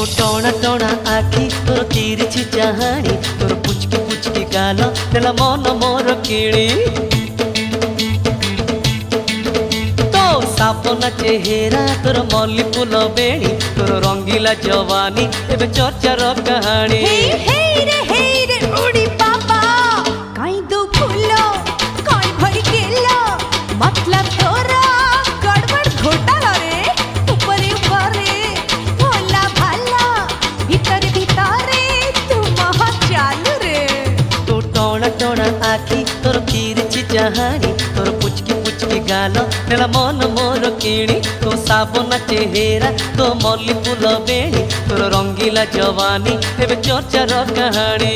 तो टोना टोना आखि तोर तिरछी चाहाणी तोर पुचकी गाल तेला मन मोर किणी तो सापना चेहरा तोर मल्ली फूल बेणी तोर रंगीला जवानी एबे चर्चार कहानी हे रे उड़ी बाबा काई दो फूलो काई भरी केला मतलब तोरा गड़बड़ घोटाला रे ऊपरे ऊपरे भोला भाला भीतर भीतरे तू महा चालू रे तो टोना टोना आखि तोर तिरछी चाहाणी तोर पुचकी गाल तेला मन मोर किणी तो साबना चेहरा तो मल्ली फूल बेणी तोर रंगीला जवानी एबे चर्चार कहानी।